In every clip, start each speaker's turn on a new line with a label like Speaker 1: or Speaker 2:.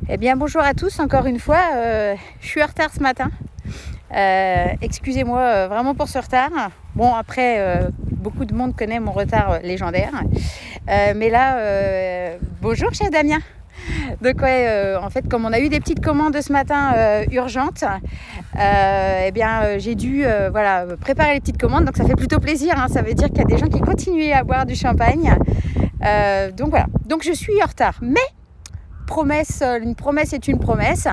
Speaker 1: Eh bien bonjour à tous encore une fois, je suis en retard ce matin, excusez-moi vraiment pour ce retard. Bon après beaucoup de monde connaît mon retard légendaire, mais là bonjour cher Damien. Donc ouais, en fait comme on a eu des petites commandes ce matin urgentes, eh bien j'ai dû préparer les petites commandes, donc ça fait plutôt plaisir, hein. Ça veut dire qu'il y a des gens qui continuent à boire du champagne, donc voilà, donc je suis en retard, mais une promesse est une promesse.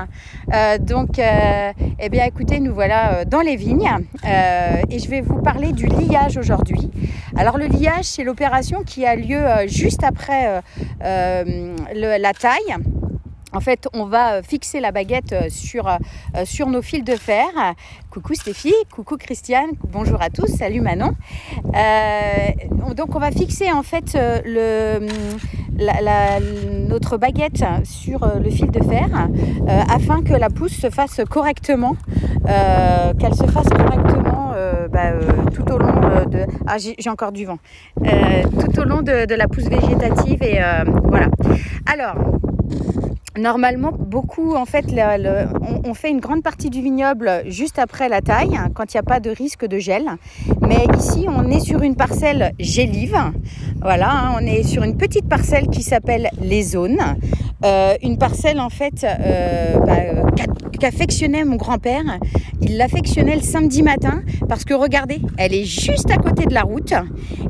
Speaker 1: Eh bien écoutez, nous voilà dans les vignes et je vais vous parler du liage aujourd'hui. Alors le liage, c'est l'opération qui a lieu juste après la taille. En fait, on va fixer la baguette sur nos fils de fer. Coucou Stéphie, coucou Christiane, bonjour à tous, salut Manon. Donc on va fixer en fait notre baguette sur le fil de fer afin que la pousse se fasse correctement, tout au long de... Ah, j'ai encore du vent. Tout au long de la pousse végétative et voilà. Alors... Normalement, beaucoup, en fait, on fait une grande partie du vignoble juste après la taille, quand il n'y a pas de risque de gel. Mais ici, on est sur une parcelle gélive. Voilà, on est sur une petite parcelle qui s'appelle les zones. Une parcelle, en fait, qu'affectionnait mon grand-père. Il l'affectionnait le samedi matin parce que, regardez, elle est juste à côté de la route.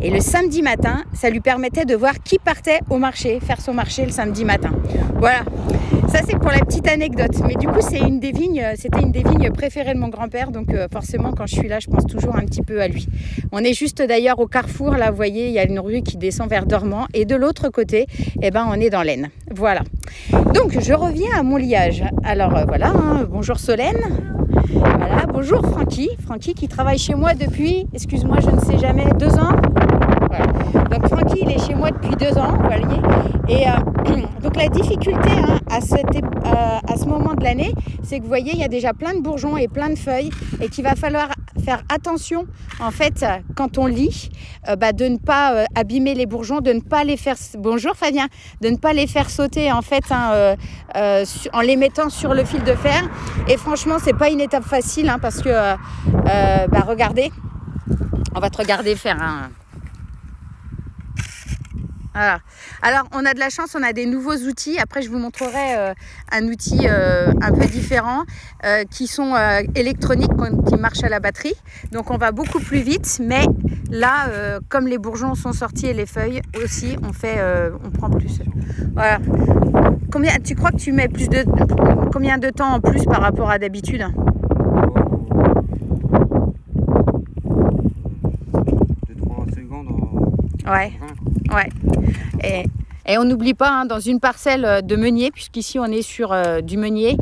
Speaker 1: Et le samedi matin, ça lui permettait de voir qui partait au marché, faire son marché le samedi matin. Voilà. Ça c'est pour la petite anecdote, mais du coup c'était une des vignes préférées de mon grand-père, donc forcément quand je suis là je pense toujours un petit peu à lui. On est juste d'ailleurs au carrefour, là vous voyez il y a une rue qui descend vers Dormans et de l'autre côté on est dans l'Aisne. Voilà, donc je reviens à mon liage. Alors bonjour Solène, voilà, bonjour Francky qui travaille chez moi depuis, excuse-moi je ne sais jamais, 2 ans. Voilà. Donc Francky il est chez moi depuis 2 ans, vous voyez. Et donc la difficulté à ce moment de l'année, c'est que vous voyez, il y a déjà plein de bourgeons et plein de feuilles et qu'il va falloir faire attention en fait quand on lit, de ne pas abîmer les bourgeons, de ne pas les faire, bonjour Fabien, de ne pas les faire sauter en fait en les mettant sur le fil de fer. Et franchement, c'est pas une étape facile parce que regardez, on va te regarder faire un... Voilà. Alors on a de la chance, on a des nouveaux outils. Après je vous montrerai un outil un peu différent qui sont électroniques, qui marchent à la batterie. Donc on va beaucoup plus vite, mais là comme les bourgeons sont sortis et les feuilles aussi, on prend plus. Voilà. Tu crois que tu mets combien de temps en plus par rapport à d'habitude?
Speaker 2: 2-3 secondes.
Speaker 1: Ouais. Et on n'oublie pas, dans une parcelle de meunier, puisqu'ici on est sur du meunier,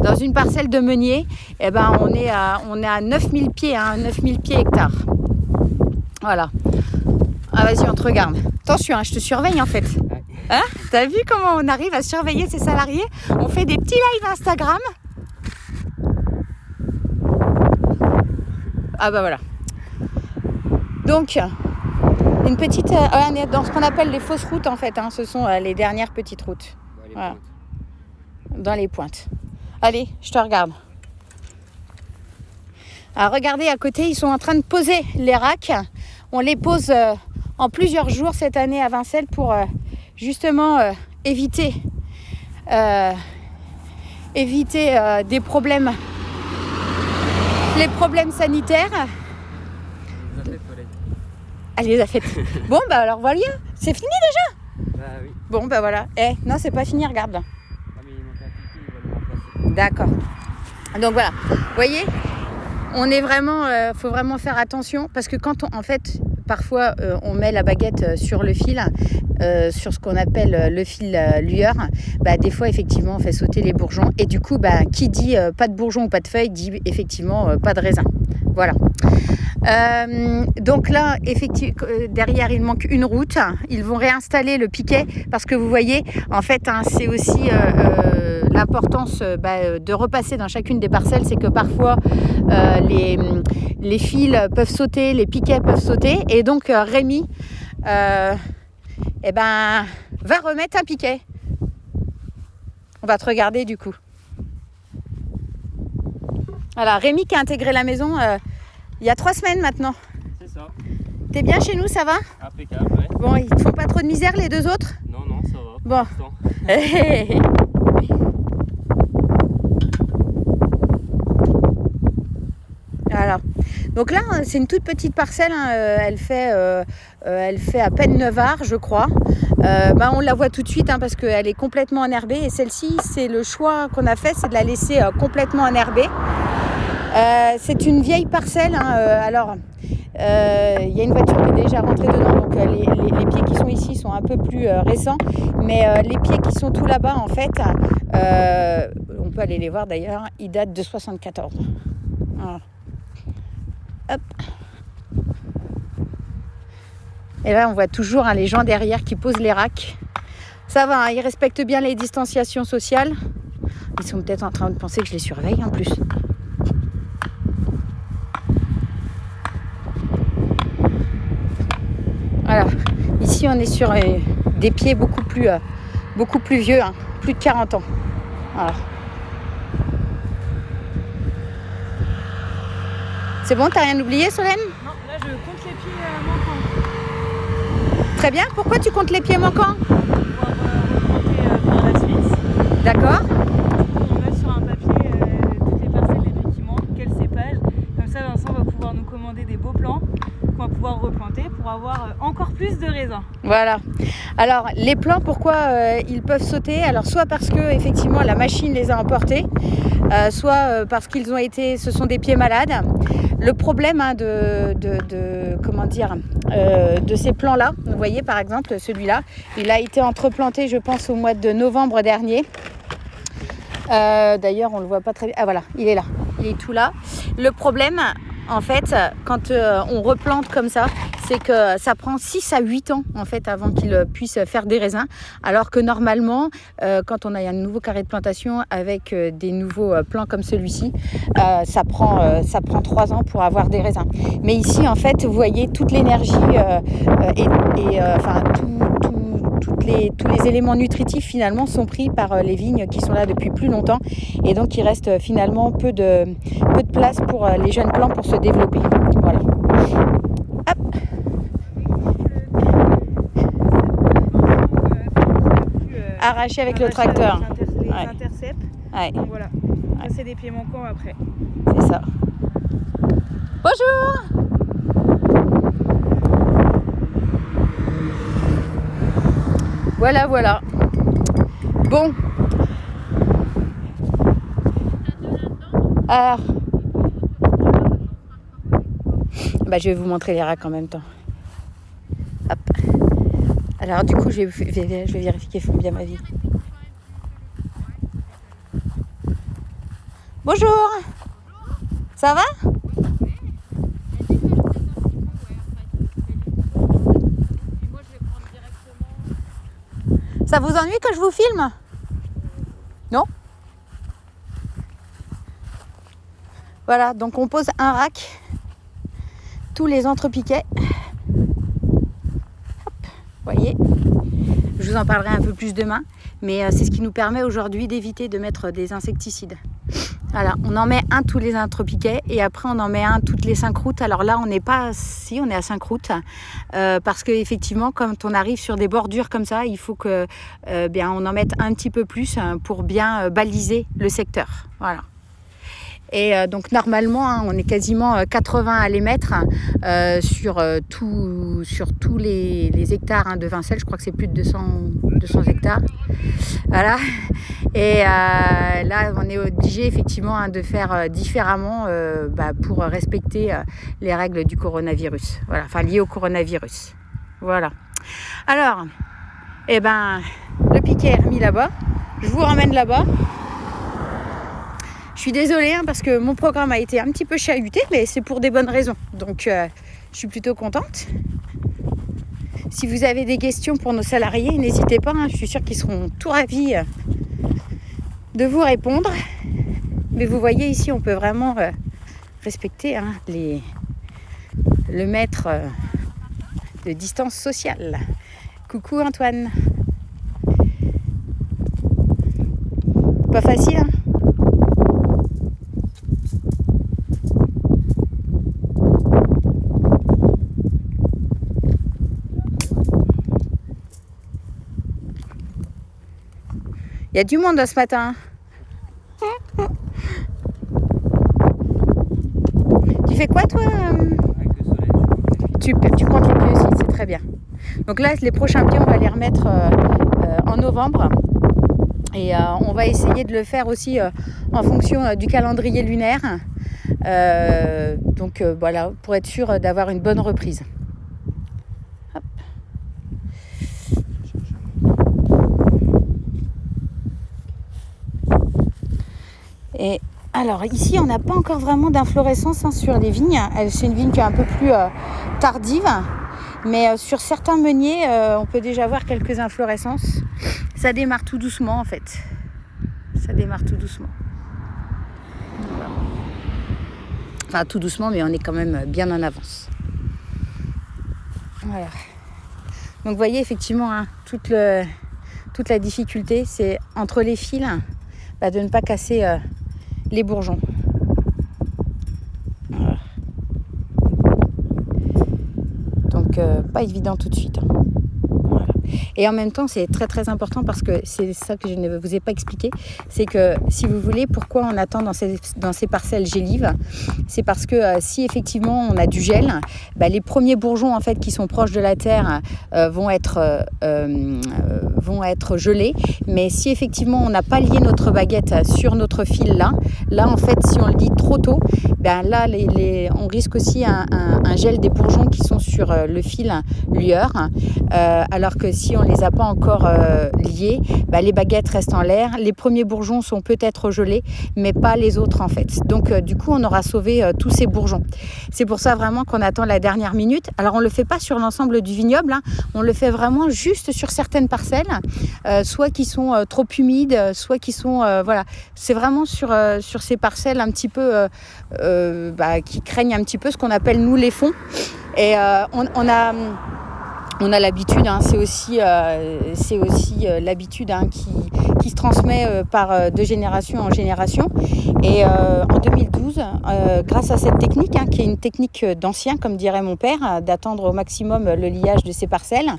Speaker 1: dans une parcelle de meunier, on est à 9000 pieds, 9000 pieds hectares. Voilà. Ah vas-y, on te regarde. Attention, je te surveille en fait. Hein? T'as vu comment on arrive à surveiller ses salariés? On fait des petits lives Instagram. Ah bah voilà. Donc... une petite, on est dans ce qu'on appelle les fausses routes en fait, ce sont les dernières petites routes. Voilà. Dans les pointes. Allez, je te regarde. Alors regardez à côté, ils sont en train de poser les racks. On les pose en plusieurs jours cette année à Vincelles pour justement éviter des problèmes, les problèmes sanitaires. Elle les a faites. Bon, alors voilà, c'est fini déjà?
Speaker 2: Bah oui.
Speaker 1: Bon, voilà. Non, c'est pas fini, regarde là.
Speaker 2: Ah, mais ils m'ont fait un piqué, ils vont le remplacer.
Speaker 1: D'accord. Donc voilà, vous voyez, on est vraiment, faut vraiment faire attention parce que quand parfois on met la baguette sur le fil, sur ce qu'on appelle le fil lueur, des fois effectivement on fait sauter les bourgeons et du coup qui dit pas de bourgeons ou pas de feuilles dit effectivement pas de raisin. Voilà. Donc là, effectivement, derrière il manque une route. Ils vont réinstaller le piquet parce que vous voyez, en fait, c'est aussi l'importance de repasser dans chacune des parcelles, c'est que parfois les fils peuvent sauter, les piquets peuvent sauter, et donc Rémi va remettre un piquet. On va te regarder du coup. Voilà, Rémi qui a intégré la maison il y a 3 semaines maintenant.
Speaker 2: C'est ça.
Speaker 1: T'es bien chez nous, ça va?
Speaker 2: Impeccable, ouais.
Speaker 1: Bon, ils te font pas trop de misère les 2 autres?
Speaker 2: Non, non, ça va.
Speaker 1: Bon.
Speaker 2: Pour
Speaker 1: Voilà. Donc là, c'est une toute petite parcelle. Hein. Elle fait à peine 9 arts, je crois. On la voit tout de suite hein, parce qu'elle est complètement enherbée. Et celle-ci, c'est le choix qu'on a fait, c'est de la laisser complètement enherbée. C'est une vieille parcelle. Hein. Alors, il y a une voiture qui est déjà rentrée dedans. Donc, les pieds qui sont ici sont un peu plus récents. Mais les pieds qui sont tout là-bas, en fait, on peut aller les voir d'ailleurs, ils datent de 74. Voilà. Hop. Et là, on voit toujours hein, les gens derrière qui posent les racks. Ça va, hein, ils respectent bien les distanciations sociales. Ils sont peut-être en train de penser que je les surveille en plus. Voilà. Ici, on est sur des pieds beaucoup plus vieux, hein, plus de 40 ans. Voilà. C'est bon, t'as rien oublié, Solène?
Speaker 3: Non, là je compte les pieds manquants.
Speaker 1: Très bien, pourquoi tu comptes les pieds manquants?
Speaker 3: Pour pouvoir remonter par la suite.
Speaker 1: D'accord.
Speaker 3: On met sur un papier toutes les parcelles, les pieds qui manquent, quels cépages. Comme ça, Vincent va pouvoir nous commander des beaux plants qu'on va pouvoir replanter pour avoir encore plus de raisins.
Speaker 1: Voilà. Alors, les plants, pourquoi ils peuvent sauter? Alors, soit parce que effectivement la machine les a emportés, soit parce qu'ils ont été, ce sont des pieds malades. Le problème hein, de ces plants-là, vous voyez par exemple celui-là, il a été entreplanté, je pense, au mois de novembre dernier. D'ailleurs, on le voit pas très bien. Ah voilà, il est là, il est tout là. Le problème, en fait, quand on replante comme ça, c'est que ça prend 6 à 8 ans en fait avant qu'il puisse faire des raisins, alors que normalement quand on a un nouveau carré de plantation avec des nouveaux plants comme celui-ci, ça prend 3 ans pour avoir des raisins. Mais ici en fait vous voyez toute l'énergie tous les éléments nutritifs finalement sont pris par les vignes qui sont là depuis plus longtemps, et donc il reste finalement peu de place pour les jeunes plants pour se développer. Voilà. Hop. Arraché avec le tracteur.
Speaker 3: Les intercepts.
Speaker 1: Ouais.
Speaker 3: Donc voilà. Ça, c'est des pieds manquants après.
Speaker 1: C'est ça. Bonjour. Voilà, voilà. Bon. Alors. Je vais vous montrer les racks en même temps. Hop. Alors du coup, je vais vérifier qu'ils font bien ma vie. Bonjour. Ça va? Ça vous ennuie que je vous filme? Non? Voilà, donc on pose un rack, tous les entrepiquets. Voyez, je vous en parlerai un peu plus demain, mais c'est ce qui nous permet aujourd'hui d'éviter de mettre des insecticides. Voilà, on en met un tous les entrepiquets et après on en met un toutes les 5 routes. Alors là on n'est pas, si on est à 5 routes, parce que effectivement quand on arrive sur des bordures comme ça, il faut que on en mette un petit peu plus pour bien baliser le secteur. Voilà. Et donc normalement, hein, on est quasiment 80 à les mettre sur tous les hectares hein, de Vincelles. Je crois que c'est plus de 200 hectares. Voilà. Et là, on est obligé effectivement hein, de faire différemment pour respecter les règles du coronavirus. Voilà, enfin liées au coronavirus. Voilà. Alors, le piquet est remis là-bas. Je vous ramène là-bas. Je suis désolée hein, parce que mon programme a été un petit peu chahuté, mais c'est pour des bonnes raisons. Donc, je suis plutôt contente. Si vous avez des questions pour nos salariés, n'hésitez pas. Hein, je suis sûre qu'ils seront tout ravis de vous répondre. Mais vous voyez ici, on peut vraiment respecter hein, le mètre de distance sociale. Coucou Antoine. Pas facile, hein? Il y a du monde ce matin. Tu fais quoi toi?
Speaker 2: Avec le soleil,
Speaker 1: Tu comptes les pieds aussi, c'est très bien. Donc là, les prochains pieds, on va les remettre en novembre. Et on va essayer de le faire aussi en fonction du calendrier lunaire. Donc voilà, pour être sûr d'avoir une bonne reprise. Hop. Et alors ici, on n'a pas encore vraiment d'inflorescence sur les vignes. C'est une vigne qui est un peu plus tardive. Mais sur certains meuniers, on peut déjà voir quelques inflorescences. Ça démarre tout doucement en fait. Ça démarre tout doucement. Voilà. Enfin tout doucement, mais on est quand même bien en avance. Voilà. Donc vous voyez effectivement, hein, toute la difficulté, c'est entre les fils de ne pas casser les bourgeons. Voilà. Donc pas évident tout de suite. Hein. Voilà. Et en même temps, c'est très très important parce que c'est ça que je ne vous ai pas expliqué. C'est que si vous voulez, pourquoi on attend dans ces parcelles gélives, c'est parce que si effectivement on a du gel, les premiers bourgeons en fait qui sont proches de la terre vont être gelés. Mais si effectivement on n'a pas lié notre baguette sur notre fil là en fait si on le dit trop tôt, là on risque aussi un gel des bourgeons qui sont sur le fil lueur, alors que si on les a pas encore liés, les baguettes restent en l'air, les premiers bourgeons sont peut-être gelés mais pas les autres en fait. Donc du coup on aura sauvé tous ces bourgeons. C'est pour ça vraiment qu'on attend la dernière minute. Alors on le fait pas sur l'ensemble du vignoble, hein. On le fait vraiment juste sur certaines parcelles, soit qui sont trop humides, soit qui sont voilà. C'est vraiment sur ces parcelles un petit peu qui craignent un petit peu ce qu'on appelle nous les fonds. Et on a l'habitude, hein, c'est aussi l'habitude hein, qui se transmet de génération en génération. Et en 2012, grâce à cette technique, hein, qui est une technique d'ancien, comme dirait mon père, d'attendre au maximum le liage de ces parcelles,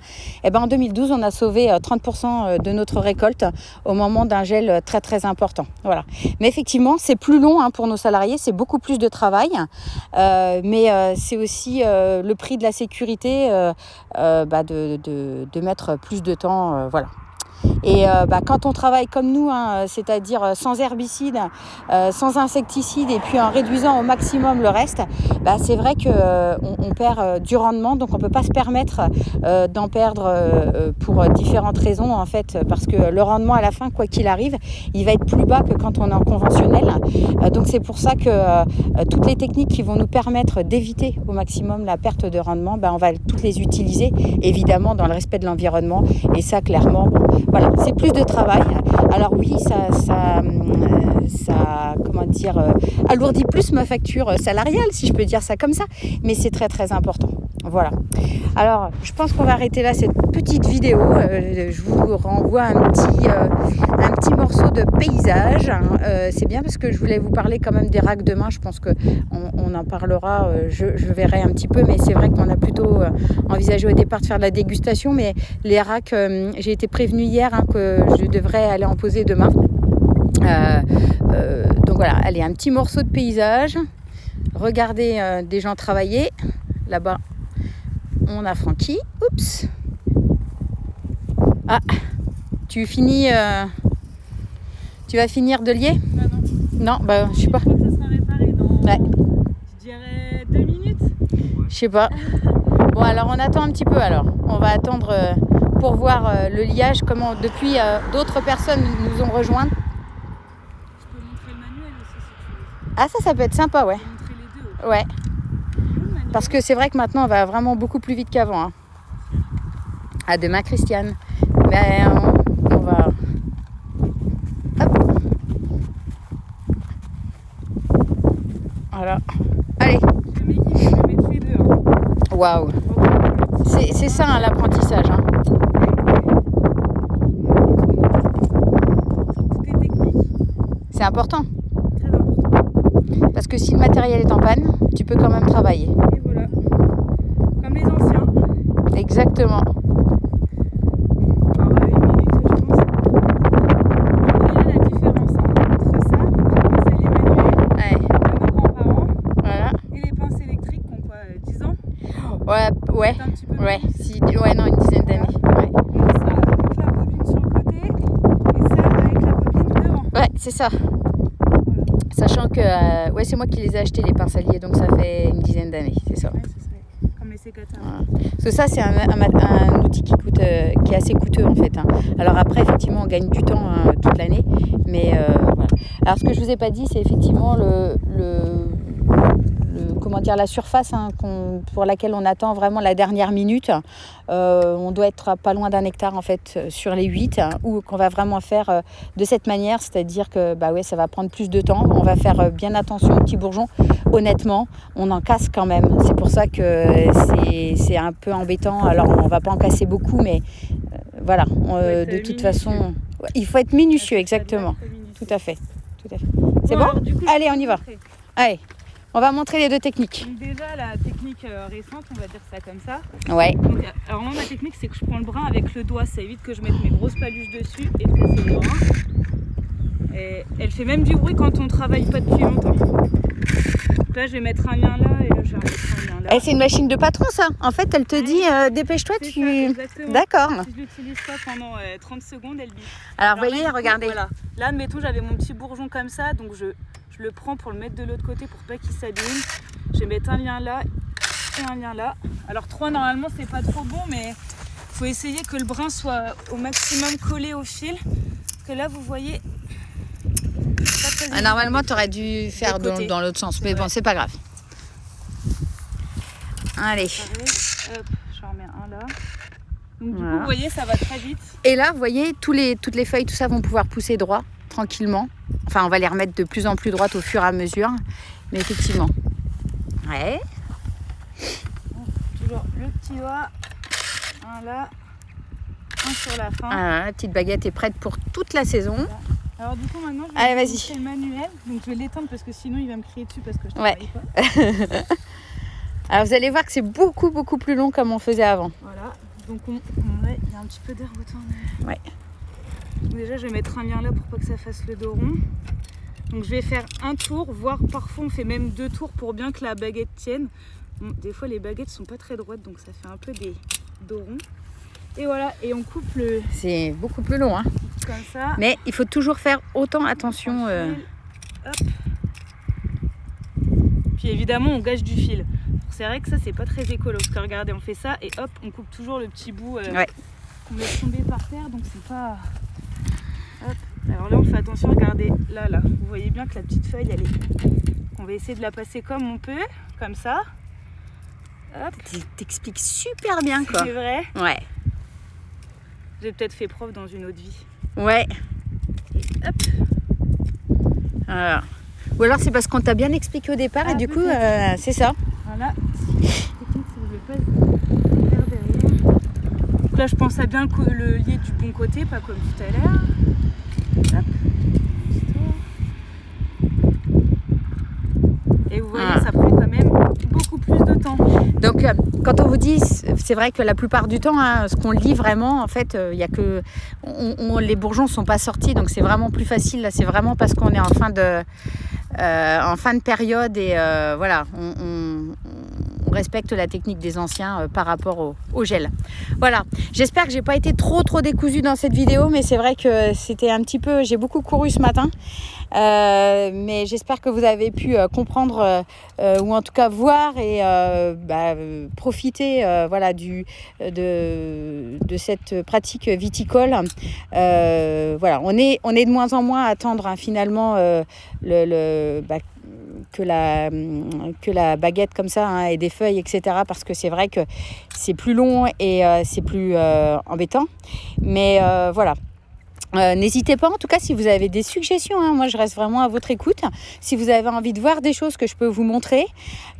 Speaker 1: en 2012, on a sauvé 30% de notre récolte au moment d'un gel très très important. Voilà. Mais effectivement, c'est plus long hein, pour nos salariés, c'est beaucoup plus de travail, mais c'est aussi le prix de la sécurité de mettre plus de temps, voilà. Et quand on travaille comme nous, hein, c'est-à-dire sans herbicides, sans insecticides et puis en réduisant au maximum le reste, c'est vrai qu'on perd du rendement, donc on ne peut pas se permettre d'en perdre pour différentes raisons en fait, parce que le rendement à la fin, quoi qu'il arrive, il va être plus bas que quand on est en conventionnel. Donc c'est pour ça que toutes les techniques qui vont nous permettre d'éviter au maximum la perte de rendement, on va toutes les utiliser, évidemment dans le respect de l'environnement, et ça clairement, voilà, c'est plus de travail. Alors oui, ça comment dire, alourdit plus ma facture salariale, si je peux dire ça comme ça, mais c'est très très important. Voilà. Alors, je pense qu'on va arrêter là cette petite vidéo. Je vous renvoie un petit morceau de paysage. C'est bien parce que je voulais vous parler quand même des racks demain. Je pense qu'on en parlera. Je verrai un petit peu, mais c'est vrai qu'on a plutôt envisagé au départ de faire de la dégustation. Mais les racks, j'ai été prévenue hier hein, que je devrais aller en poser demain. Donc voilà, allez, un petit morceau de paysage. Regardez des gens travailler. Là-bas, on a Francky. Oups. Ah, tu vas finir de lier? Non, je sais pas.
Speaker 3: Je crois que ça sera réparé dans, je dirais 2 minutes.
Speaker 1: Je sais pas. Bon, alors on attend un petit peu alors. On va attendre pour voir le liage, comment depuis d'autres personnes nous ont rejoints.
Speaker 3: Je peux montrer le manuel aussi si tu veux.
Speaker 1: Ah, ça peut être sympa, ouais.
Speaker 3: Je peux montrer les deux.
Speaker 1: Ouais. Parce que c'est vrai que maintenant on va vraiment beaucoup plus vite qu'avant. Hein. À demain, Christiane. Mais on va. Hop. Voilà. Allez.
Speaker 3: Je vais mettre les deux. Hein.
Speaker 1: Waouh. C'est ça hein, l'apprentissage. Hein.
Speaker 3: Tout est technique.
Speaker 1: C'est important.
Speaker 3: Très important.
Speaker 1: Parce que si le matériel est en panne, tu peux quand même travailler.
Speaker 3: Et voilà. Comme les anciens.
Speaker 1: Exactement.
Speaker 3: Alors, à 1 minute, je pense. Déjà, la différence entre ça, la pince à manuelle
Speaker 1: Ouais.
Speaker 3: de nos grands-parents
Speaker 1: Voilà.
Speaker 3: et les pinces électriques qui ont quoi, 10 ans?
Speaker 1: Ouais.
Speaker 3: C'est un petit peu
Speaker 1: Ouais.
Speaker 3: plus.
Speaker 1: Ouais, non, une dizaine d'années. Ouais.
Speaker 3: Donc ça avec la bobine sur le côté et ça avec la bobine devant.
Speaker 1: Ouais, c'est ça.
Speaker 3: Voilà.
Speaker 1: Sachant que ouais, c'est moi qui les ai achetés les pinces à lier, donc ça fait une dizaine d'années, c'est ça.
Speaker 3: Ouais, ce serait comme les sécateurs.
Speaker 1: Voilà. Parce que ça, c'est un outil qui est assez coûteux en fait. Hein. Alors après, effectivement, on gagne du temps toute l'année, mais voilà. Alors ce que je vous ai pas dit, c'est effectivement comment dire, la surface pour laquelle on attend vraiment la dernière minute. On doit être à pas loin d'1 hectare en fait sur les 8, ou qu'on va vraiment faire de cette manière, c'est-à-dire que bah ouais, ça va prendre plus de temps. On va faire bien attention aux petits bourgeons. Honnêtement, on en casse quand même. C'est pour ça que c'est un peu embêtant. Alors on va pas en casser beaucoup, mais voilà. De toute façon, il faut être minutieux, exactement. Tout à fait. C'est bon,
Speaker 3: alors, du coup,
Speaker 1: allez, on y va. Allez, on va montrer les deux techniques.
Speaker 3: Donc déjà la technique récente, on va dire ça comme ça.
Speaker 1: Ouais.
Speaker 3: Donc, alors moi ma technique c'est que je prends le brin avec le doigt, ça évite que je mette mes grosses paluches dessus et de casser le brin. Et elle fait même du bruit quand on travaille pas depuis longtemps. Donc là je vais mettre un lien là et là je vais mettre un lien là.
Speaker 1: C'est une machine de patron ça. En fait, elle te dit dépêche-toi,
Speaker 3: C'est
Speaker 1: tu.
Speaker 3: ça, exactement.
Speaker 1: D'accord.
Speaker 3: Si je l'utilise pas pendant 30 secondes, elle bip.
Speaker 1: Alors
Speaker 3: là,
Speaker 1: voyez,
Speaker 3: du coup,
Speaker 1: regardez.
Speaker 3: Voilà. Là admettons j'avais mon petit bourgeon comme ça, donc je le prends pour le mettre de l'autre côté pour pas qu'il s'abîme. Je vais mettre un lien là et un lien là. Alors 3 normalement c'est pas trop bon, mais faut essayer que le brin soit au maximum collé au fil. Parce que là vous voyez. c'est pas très
Speaker 1: Normalement,
Speaker 3: évident.
Speaker 1: tu aurais dû faire
Speaker 3: De côté.
Speaker 1: dans l'autre sens, mais
Speaker 3: Ouais.
Speaker 1: bon, c'est pas grave. Allez.
Speaker 3: Pareil. Hop, je remets un là. Donc du
Speaker 1: Voilà.
Speaker 3: coup vous voyez ça va très vite.
Speaker 1: Et là, vous voyez, toutes les feuilles, tout ça vont pouvoir pousser droit, tranquillement. Enfin, on va les remettre de plus en plus droites au fur et à mesure. Mais effectivement. Ouais.
Speaker 3: Toujours le petit doigt. Un là. Un sur la fin.
Speaker 1: Ah, la petite baguette est prête pour toute la saison.
Speaker 3: Alors du coup maintenant je vais
Speaker 1: Allez, vas-y.
Speaker 3: vous montrer le manuel. Donc je vais l'éteindre parce que sinon il va me crier dessus parce que je
Speaker 1: Ouais.
Speaker 3: travaille pas.
Speaker 1: Alors, vous allez voir que c'est beaucoup plus long comme on faisait avant.
Speaker 3: Voilà. Donc il y a un petit peu d'air autour.
Speaker 1: Ouais.
Speaker 3: Donc déjà je vais mettre un lien là pour pas que ça fasse le dos rond. Donc je vais faire un tour, voire parfois on fait même 2 tours pour bien que la baguette tienne. Bon, des fois les baguettes sont pas très droites donc ça fait un peu des dos ronds. Et voilà, et on coupe le
Speaker 1: C'est beaucoup plus long, hein.
Speaker 3: comme ça.
Speaker 1: Mais il faut toujours faire autant attention.
Speaker 3: Hop. Puis évidemment on gâche du fil. C'est vrai que ça c'est pas très écolo parce que regardez on fait ça et hop on coupe toujours le petit bout
Speaker 1: Ouais.
Speaker 3: qu'on laisse tomber par terre donc c'est pas. Hop. Alors là on fait attention, regardez là vous voyez bien que la petite feuille elle est. On va essayer de la passer comme on peut, comme ça. Hop.
Speaker 1: T'expliques super bien, quoi.
Speaker 3: C'est vrai.
Speaker 1: Ouais.
Speaker 3: J'ai peut-être fait preuve dans une autre vie.
Speaker 1: Ouais.
Speaker 3: Et hop.
Speaker 1: Voilà. Ou alors c'est parce qu'on t'a bien expliqué au départ et du coup c'est ça.
Speaker 3: Voilà. Technique, si je vais pas faire derrière. Donc là, je pense à bien le lier du bon côté, pas comme tout à l'heure. Hop. Et vous voyez, ça prend quand même beaucoup plus de temps.
Speaker 1: Donc quand on vous dit, c'est vrai que la plupart du temps, hein, ce qu'on lit vraiment, en fait, il y a que les bourgeons sont pas sortis, donc c'est vraiment plus facile. Là, c'est vraiment parce qu'on est en fin de période et voilà, on respecte la technique des anciens par rapport au gel. Voilà, j'espère que j'ai pas été trop décousue dans cette vidéo, mais c'est vrai que c'était un petit peu, j'ai beaucoup couru ce matin, mais j'espère que vous avez pu comprendre ou en tout cas voir et profiter voilà, de cette pratique viticole. Voilà, on est de moins en moins à attendre hein, finalement que la baguette comme ça hein, et des feuilles, etc. Parce que c'est vrai que c'est plus long et c'est plus embêtant. Mais voilà. N'hésitez pas en tout cas si vous avez des suggestions, hein, moi je reste vraiment à votre écoute. Si vous avez envie de voir des choses que je peux vous montrer,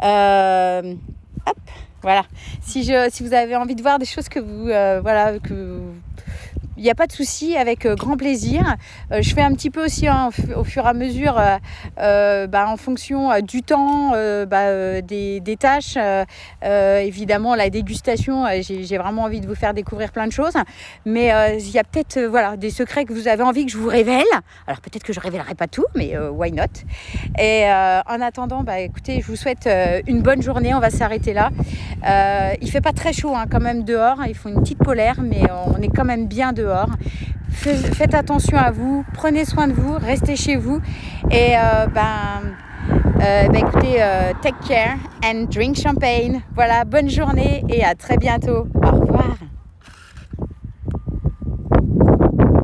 Speaker 1: hop, voilà. Si vous avez envie de voir des choses que vous, voilà, que il n'y a pas de souci, avec grand plaisir. Je fais un petit peu aussi au fur et à mesure, en fonction du temps, des tâches. Évidemment, la dégustation, j'ai vraiment envie de vous faire découvrir plein de choses. Mais il y a peut-être des secrets que vous avez envie que je vous révèle. Alors peut-être que je ne révélerai pas tout, mais why not? Et en attendant, écoutez, je vous souhaite une bonne journée. On va s'arrêter là. Il ne fait pas très chaud quand même dehors. Il faut une petite polaire, mais on est quand même bien dehors. Faites attention à vous, prenez soin de vous, restez chez vous. Et écoutez, take care and drink champagne. Voilà, bonne journée et à très bientôt. Au revoir.